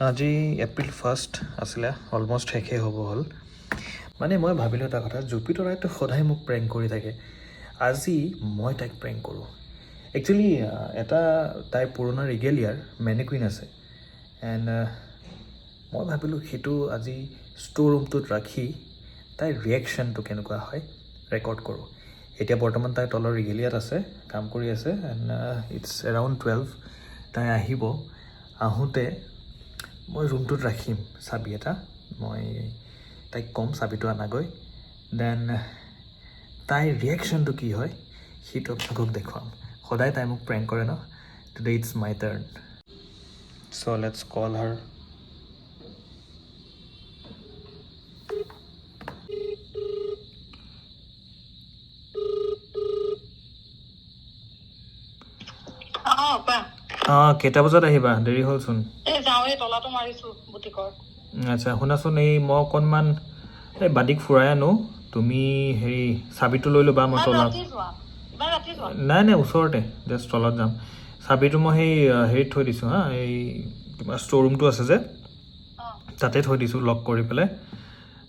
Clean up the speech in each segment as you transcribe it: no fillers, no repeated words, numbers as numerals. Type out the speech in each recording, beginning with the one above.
আজি এপ্ৰিল 1 আছিলে, অলমষ্ট শেষেই হ'ব হ'ল। মানে মই ভাবিলোঁ এটা কথা, জুপিতৰাইতো সদায় মোক প্ৰেংক কৰি থাকে, আজি মই তাইক প্ৰেংক কৰোঁ। একচুৱেলি এটা তাইৰ পুৰণা ৰিগেলিয়াৰ মেনিকুইন আছে, এণ্ড মই ভাবিলোঁ সেইটো আজি ষ্ট'ৰ ৰুমটোত ৰাখি তাইৰ ৰিয়েকশ্যনটো কেনেকুৱা হয় ৰেকৰ্ড কৰোঁ। এতিয়া বৰ্তমান তাই তলৰ ৰিগেলিয়াত আছে, কাম কৰি আছে, এণ্ড ইটছ এৰাউণ্ড 12। তাই আহিব, আহোঁতে মই ৰুমটোত ৰাখিম চাবি এটা, মই তাইক ক'ম চাবিটো আনাগৈ, দেন তাইৰ ৰিয়েকশ্যনটো কি হয় সেইটো আপোনালোকক দেখুৱাম। সদায় তাই মোক প্ৰেংক কৰে ন, today it's my turn. So' let's call her. অঁ, কেইটা বজাত আহিবা? দেৰি হ'লচোন। আচ্ছা শুনাচোন, এই মই অকণমান এই বাদিক ফুৰাই আনো, তুমি হেৰি চাবিটো লৈ ল'বা। মই তলত নাই নাই, ওচৰতে জাষ্ট তলত যাম। চাবিটো মই সেই হেৰিত থৈ দিছোঁ হা, এই কিবা ষ্ট'ৰ ৰুমটো আছে যে তাতে থৈ দিছোঁ লক কৰি পেলাই,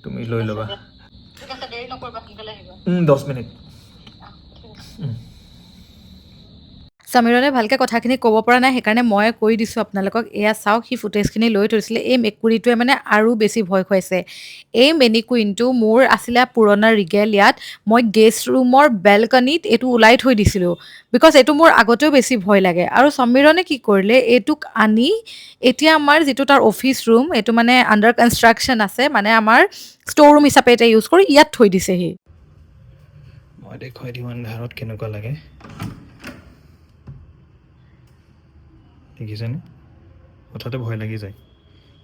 তুমি লৈ ল'বা। 10 মিনিট। সমীৰণে ভালকৈ কথাখিনি ক'ব পৰা নাই, সেইকাৰণে মই কৈ দিছোঁ আপোনালোকক। এয়া চাওক, সি ফুটেজখিনি লৈ থৈছিলে। এই মেকুৰীটোৱে মানে আৰু বেছি ভয় খুৱাইছে। এই মেনিকুইনটো মোৰ আছিলে পুৰণা ৰিগেলিয়াত, মই গেষ্ট ৰুমৰ বেলকনিত এইটো ওলাই থৈ দিছিলোঁ, বিকজ এইটো মোৰ আগতেও বেছি ভয় লাগে। আৰু সমীৰণে কি কৰিলে, এইটোক আনি এতিয়া আমাৰ যিটো তাৰ অফিচ ৰুম, এইটো মানে আণ্ডাৰ কনষ্ট্ৰাকশ্যন আছে, মানে আমাৰ ষ্ট'ৰ ৰুম হিচাপে এতিয়া ইউজ কৰি ইয়াত থৈ দিছেহি। মই দেখুৱাই দিওঁ আন্ধাৰত কেনেকুৱা লাগে, দেখিছেনে? হঠাতে ভয় লাগি যায়।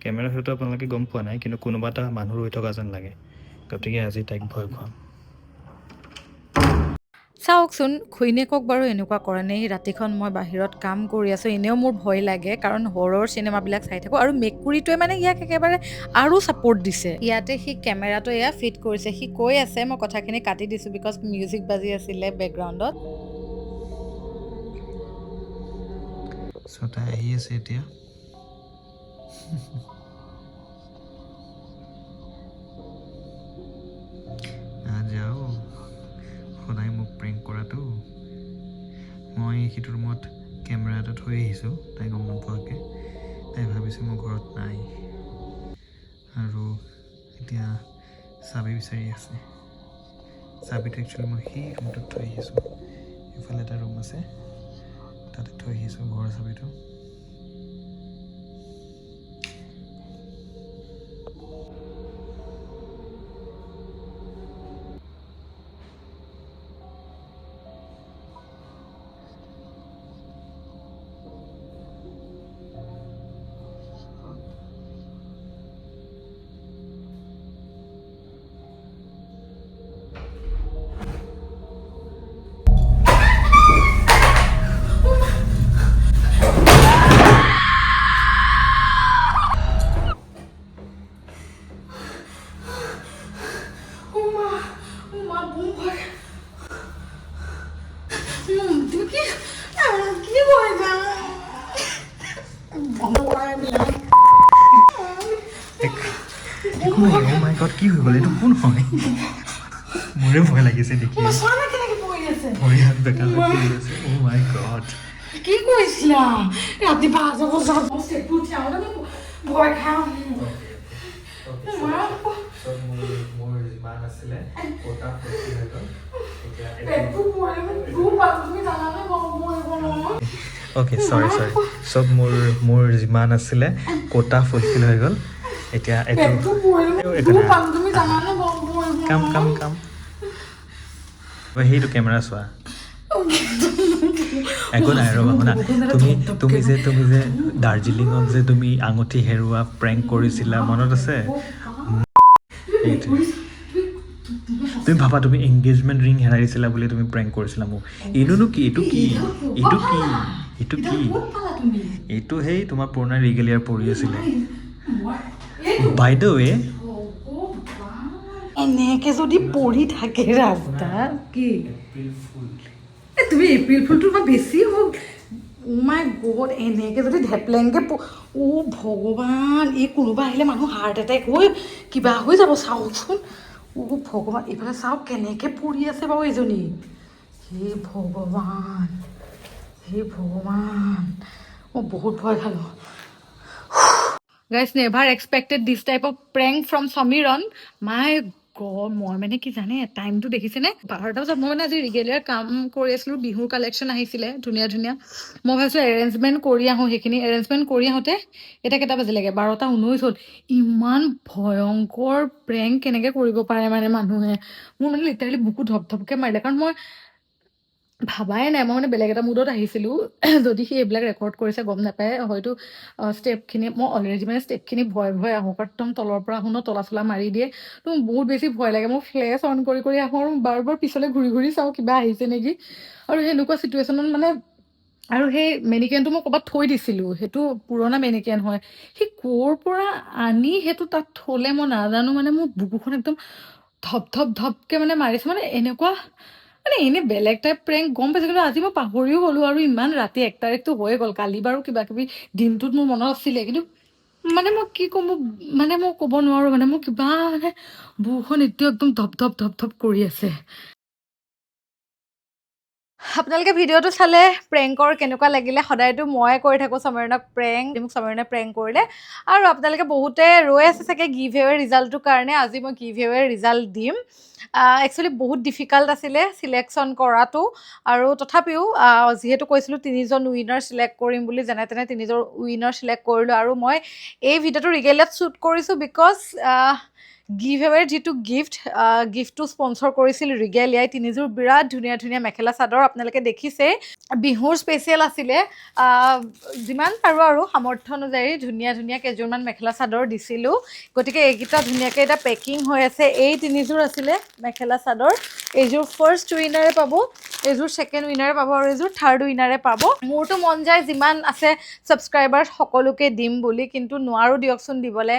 কেমেৰা হয়তো আপোনালোকে গম পোৱা নাই, কিন্তু কোনোবা এটা মানুহ ৰৈ থকা যেন লাগে, গতিকে আজি তাইক ভয় খুৱাম। চাওকচোন, ঘৈণীয়েকক বাৰু এনেকুৱা কৰা নাই। ৰাতিখন মই বাহিৰত কাম কৰি আছোঁ, এনেও মোৰ ভয় লাগে, কাৰণ হৰৰ চিনেমাবিলাক চাই থাকোঁ। আৰু মেকুৰীটোৱে মানে ইয়াক একেবাৰে আৰু ছাপৰ্ট দিছে। ইয়াতে সি কেমেৰাটো এয়া ফিট কৰিছে। সি কৈ আছে, মই কথাখিনি কাটি দিছোঁ বিকজ মিউজিক বাজি আছিলে বেকগ্ৰাউণ্ডত। চ' তাই আহি আছে এতিয়া। যাওঁ, সদায় মোক প্ৰেংক কৰাটো। মই সেইটো ৰুমত কেমেৰা এটা থৈ আহিছোঁ, তাই গম নোপোৱাকৈ। তাই ভাবিছে মই ঘৰত নাই, আৰু এতিয়া চাবি বিচাৰি আছে। চাবিটো একচুৱেলি মই সেই ৰুমটোত থৈ আহিছোঁ। এইফালে এটা ৰুম আছে, তাতে থৈ আহিছোঁ ঘৰৰ চাবিটো। কি হৈ গ'ল? এইটো কোন হয়? মোৰে ভয় লাগিছে দেখি। ভৰি হাত বেকা লাগি আছে। অ' মাই গড, কি কৈছিলা? ৰাতিপুৱা যাব ভয় খাওঁ। মোৰ যিমান আছিলে কটা ফচি হৈ গ'ল। অ'কে, চৰি। চব মোৰ যিমান আছিলে কটা ফুলফিল হৈ গ'ল। এতিয়া কাম সেইটো কেমেৰা চোৱা। একো নাই, ৰ'বা শুনা। তুমি যে দাৰ্জিলিঙত যে তুমি আঙুঠি হেৰুৱা প্ৰেংক কৰিছিলা, মনত আছে? তুমি ভাবা, তুমি এংগেজমেণ্ট ৰিং হেৰাই দিছিলা বুলি তুমি প্ৰেংক কৰিছিলা মোক। এইটোনো কি? এইটো সেই তোমাৰ পুৰণা ৰিগেলিয়াৰ পৰি আছিলে। বাই দ্য ৱে, এনেকে যদি পৰি থাকে ৰাস্তা কি এপ্ৰিল ফুল। তুমি এপ্ৰিল ফুলটো বেছি হ'ল। মাই গড এনেকৈ যদি ঢেপলেংকৈ ভগৱান এই কোনোবা আহিলে মানুহ হাৰ্ট এটেক হৈ কিবা হৈ যাব চাওকচোন ভগৱান এইফালে চাওক কেনেকৈ পৰি আছে বাৰু এইজনী হে ভগৱান মই বহুত ভয় খালোঁ Guys, never expected this type of prank from Samiran. My God, মই মানে কি জানে টাইমটো দেখিছেনে 12টা বজাত মই মানে আজি ৰিগেলিয়াৰ কাম কৰি আছিলোঁ বিহুৰ কালেকশ্যন আহিছিলে ধুনীয়া ধুনীয়া মই ভাবিছোঁ এৰেঞ্জমেণ্ট কৰি আহোঁ সেইখিনি এৰেঞ্জমেণ্ট কৰি আহোঁতে এতিয়া কেইটা বাজিলেগে 12:19 হ'ল ইমান ভয়ংকৰ প্ৰেংক কেনেকৈ কৰিব পাৰে মানে মানুহে মোৰ মানে লিটাৰেলি বুকু ধপধপকৈ মাৰিলে কাৰণ মই ভাবাই নাই মই মানে বেলেগ এটা মুডত আহিছিলোঁ যদি সি এইবিলাক ৰেকৰ্ড কৰিছে গম নাপায় হয়তো ষ্টেপখিনি মই অলৰেডি মানে ষ্টেপখিনি ভয় আহোঁ কাৰণ একদম তলৰ পৰা আহোঁ ন তলা চলা মাৰি দিয়ে তো বহুত বেছি ভয় লাগে মই ফ্লেছ অন কৰি আহোঁ আৰু বাৰ পিছলৈ ঘূৰি চাওঁ কিবা আহিছে নেকি আৰু সেনেকুৱা চিটুৱেশ্যনত মানে আৰু সেই মেনিকেনটো মই ক'ৰবাত থৈ দিছিলোঁ সেইটো পুৰণা মেনিকেন হয় সি ক'ৰ পৰা আনি সেইটো তাত থ'লে মই নাজানো মানে মোৰ বুকুখন একদম ধপকৈ মানে মাৰিছে মানে এনেকুৱা মানে এনেই বেলেগ টাইপ প্ৰেংক গম পাইছোঁ কিন্তু আজি মই পাহৰিও গ'লোঁ আৰু ইমান ৰাতি 1 তাৰিখটো হৈয়ে গ'ল কালি বাৰু কিবা কিবি দিনটোত মোৰ মনত আছিলে কিন্তু মানে মই কি ক'ম মানে মই ক'ব নোৱাৰোঁ মানে মোৰ কিবা মানে বুকুখন এতিয়াও একদম ধপ কৰি আছে আপোনালোকে ভিডিঅ'টো চালে প্ৰেংকৰ কেনেকুৱা লাগিলে সদায়তো মই কৰি থাকোঁ সমীৰণক প্ৰেংক মোক সমীৰণে প্ৰেংক কৰিলে আৰু আপোনালোকে বহুতে ৰৈ আছে চাগে গিভ এৱেৰ ৰিজাল্টটোৰ কাৰণে আজি মই গিভ এৱেৰ ৰিজাল্ট দিম একচুৱেলি বহুত ডিফিকাল্ট আছিলে চিলেকশ্যন কৰাটো আৰু তথাপিও যিহেতু কৈছিলোঁ 3জন উইনাৰ চিলেক্ট কৰিম বুলি যেনে তেনে 3জন উইনাৰ চিলেক্ট কৰিলোঁ আৰু মই এই ভিডিঅ'টো ৰিগেলিয়াত শ্বুট কৰিছোঁ বিকজ গিভ এৱেৰ যিটো গিফ্টটো স্পনচৰ কৰিছিল ৰিগেলিয়াই 3যোৰ বিৰাট ধুনীয়া মেখেলা চাদৰ আপোনালোকে দেখিছে বিহুৰ স্পেচিয়েল আছিলে যিমান পাৰোঁ আৰু সামৰ্থ্য অনুযায়ী ধুনীয়া কেইযোৰমান মেখেলা চাদৰ দিছিলোঁ গতিকে এইকেইটা ধুনীয়াকৈ এটা পেকিং হৈ আছে এই 3যোৰ আছিলে মেখেলা চাদৰ এইযোৰ ফাৰ্ষ্ট উইনাৰে পাব এইযোৰ ছেকেণ্ড উইনাৰে পাব আৰু এইযোৰ থাৰ্ড উইনাৰে পাব মোৰতো মন যায় যিমান আছে ছাবস্ক্ৰাইবাৰ সকলোকে দিম বুলি কিন্তু নোৱাৰোঁ দিয়কচোন দিবলৈ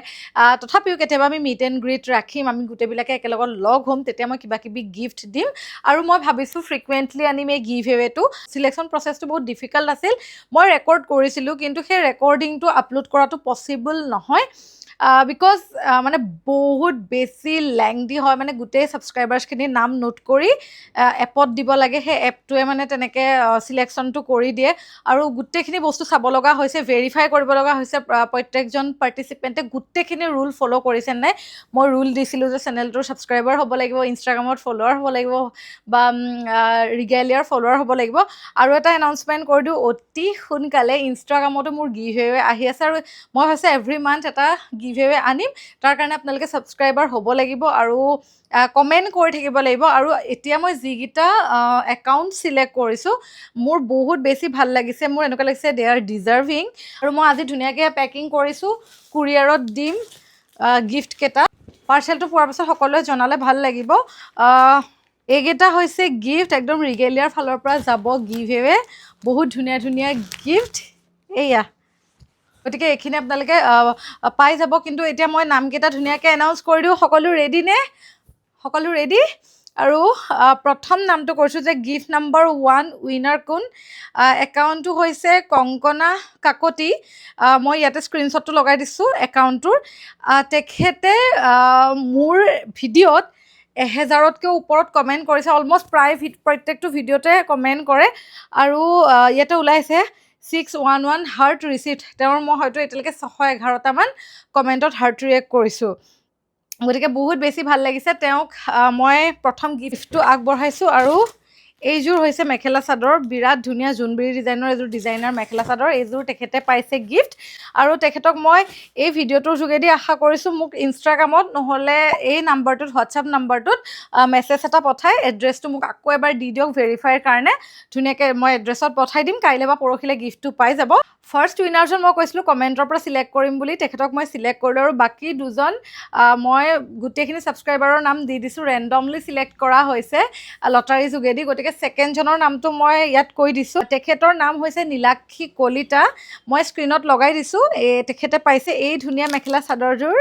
তথাপিও কেতিয়াবা আমি মিট এণ্ড গ্ৰীট ৰাখিম আমি গোটেইবিলাকে একেলগত লগ হ'ম তেতিয়া মই কিবা কিবি গিফ্ট দিম আৰু মই ভাবিছোঁ ফ্ৰিকুৱেণ্টলি আনিম এই গিভ এৱেটো চিলেকশ্যন প্ৰচেছটো বহুত ডিফিকাল্ট আছিল মই ৰেকৰ্ড কৰিছিলোঁ কিন্তু সেই ৰেকৰ্ডিংটো আপলোড কৰাটো পচিবল নহয় বিকজ মানে বহুত বেছি লেংদি হয় মানে গোটেই ছাবস্ক্ৰাইবাৰ্ছখিনিৰ নাম নোট কৰি এপত দিব লাগে সেই এপটোৱে মানে তেনেকৈ চিলেকশ্যনটো কৰি দিয়ে আৰু গোটেইখিনি বস্তু চাব লগা হৈছে ভেৰিফাই কৰিব লগা হৈছে প্ৰত্যেকজন পাৰ্টিচিপেণ্টে গোটেইখিনি ৰুল ফ'ল' কৰিছে নাই মই ৰুল দিছিলোঁ যে চেনেলটোৰ ছাবস্ক্ৰাইবাৰ হ'ব লাগিব ইনষ্টাগ্ৰামত ফ'ল'ৱাৰ হ'ব লাগিব বা ৰিগেলিয়াৰ ফ'ল'ৱাৰ হ'ব লাগিব আৰু এটা এনাউন্সমেণ্ট কৰি দিওঁ অতি সোনকালে ইনষ্টাগ্ৰামতো মোৰ গিভ এৱে আহি আছে আৰু মই ভাবিছোঁ এভৰি মান্থ এটা গিভ এৱে আনিম তাৰ কাৰণে আপোনালোকে ছাবস্ক্ৰাইবাৰ হ'ব লাগিব আৰু কমেণ্ট কৰি থাকিব লাগিব আৰু এতিয়া মই যিকেইটা একাউণ্ট চিলেক্ট কৰিছোঁ মোৰ বহুত বেছি ভাল লাগিছে মোৰ এনেকুৱা লাগিছে দে আৰ ডিজাৰ্ভিং আৰু মই আজি ধুনীয়াকৈ পেকিং কৰিছোঁ কুৰিয়াৰত দিম গিফ্টকেইটা পাৰ্চেলটো পোৱাৰ পাছত সকলোৱে জনালে ভাল লাগিব এইকেইটা হৈছে গিফ্ট একদম ৰিগেলিয়াৰ ফালৰ পৰা যাব গিভ এৱে বহুত ধুনীয়া গিফ্ট এয়া গতিকে এইখিনি আপোনালোকে পাই যাব কিন্তু এতিয়া মই নামকেইটা ধুনীয়াকৈ এনাউন্স কৰি দিওঁ সকলো ৰেডি নে সকলো ৰেডি আৰু প্ৰথম নামটো কৈছোঁ যে গিফ্ট নম্বৰ 1 উইনাৰ কোন একাউণ্টটো হৈছে কংকনা কাকতি মই ইয়াতে স্ক্ৰীনশ্বটটো লগাই দিছোঁ একাউণ্টটোৰ তেখেতে মোৰ ভিডিঅ'ত 1000তকৈ ওপৰত কমেণ্ট কৰিছে অলমষ্ট প্ৰায় প্ৰত্যেকটো ভিডিঅ'তে কমেণ্ট কৰে আৰু ইয়াতে ওলাইছে 611 হাৰ্ট ৰিচিভড তেওঁৰ মই হয়তো এতিয়ালৈকে 611টামান কমেণ্টত হাৰ্ট ৰিয়েক্ট কৰিছোঁ গতিকে বহুত বেছি ভাল লাগিছে তেওঁক মই প্ৰথম গিফ্টটো আগবঢ়াইছোঁ আৰু এইযোৰ হৈছে মেখেলা চাদৰ বিৰাট ধুনীয়া জোনবিৰি ডিজাইনৰ এযোৰ ডিজাইনাৰ মেখেলা চাদৰ এইযোৰ তেখেতে পাইছে গিফ্ট আৰু তেখেতক মই এই ভিডিঅ'টোৰ যোগেদি আশা কৰিছোঁ মোক ইনষ্টাগ্ৰামত নহ'লে এই নাম্বাৰটোত হোৱাটছআপ নাম্বাৰটোত মেছেজ এটা পঠাই এড্ৰেছটো মোক আকৌ এবাৰ দি দিয়ক ভেৰিফাইৰ কাৰণে ধুনীয়াকৈ মই এড্ৰেছত পঠাই দিম কাইলৈ বা পৰহিলৈ গিফ্টটো পাই যাব ফাৰ্ষ্ট উইনাৰজন মই কৈছিলোঁ কমেণ্টৰ পৰা চিলেক্ট কৰিম বুলি তেখেতক মই চিলেক্ট কৰিলোঁ আৰু বাকী দুজন মই গোটেইখিনি ছাবস্ক্ৰাইবাৰৰ নাম দি দিছোঁ ৰেণ্ডমলি চিলেক্ট কৰা হৈছে লটাৰী যোগেদি গতিকে ছেকেণ্ডজনৰ নামটো মই ইয়াত কৈ দিছোঁ তেখেতৰ নাম হৈছে নীলাক্ষী কলিতা মই স্ক্ৰীণত লগাই দিছোঁ তেখেতে পাইছে এই ধুনীয়া মেখেলা চাদৰযোৰ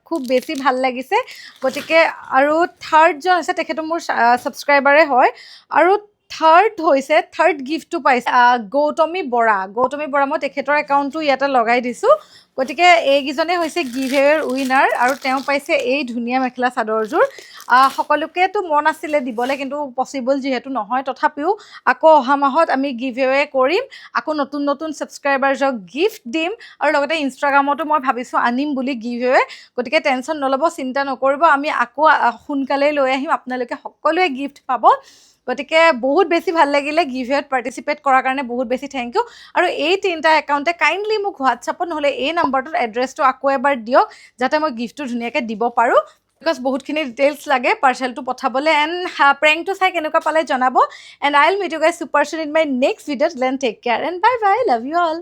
খুব বেছি ভাল লাগিছে গতিকে আৰু থাৰ্ডজন হৈছে তেখেতো মোৰ ছাবস্ক্ৰাইবাৰে হয় আৰু থাৰ্ড গিফ্টটো পাইছে গৌতমী বৰা মই তেখেতৰ একাউণ্টটো ইয়াতে লগাই দিছোঁ গতিকে এইকেইজনে হৈছে গিভৱেৰ উইনাৰ আৰু তেওঁ পাইছে এই ধুনীয়া মেখেলা চাদৰযোৰ সকলোকেতো মন আছিলে দিবলৈ কিন্তু পচিবল যিহেতু নহয় তথাপিও আকৌ অহা মাহত আমি গিভৱে কৰিম আকৌ নতুন ছাবস্ক্ৰাইবাৰজক গিফ্ট দিম আৰু লগতে ইনষ্টাগ্ৰামতো মই ভাবিছোঁ আনিম বুলি গিভৱে গতিকে টেনশ্যন নল'ব চিন্তা নকৰিব আমি আকৌ সোনকালেই লৈ আহিম আপোনালোকে সকলোৱে গিফ্ট পাব গতিকে বহুত বেছি ভাল লাগিলে গিভৱেত পাৰ্টিচিপেট কৰাৰ কাৰণে বহুত বেছি থেংক ইউ আৰু এই তিনিটা একাউণ্টে কাইণ্ডলি মোক হোৱাটছআপত নহ'লে এই নাম্বাৰটোত এড্ৰেছটো আকৌ এবাৰ দিয়ক যাতে মই গিফ্টটো ধুনীয়াকৈ দিব পাৰোঁ বিকজ বহুতখিনি ডিটেইলছ লাগে পাৰ্চেলটো পঠাবলৈ এণ্ড প্ৰেংকটো চাই কেনেকুৱা পালে জনাব and I will meet you guys super soon in my next ভিডিঅ'ত then take care and bye bye love you all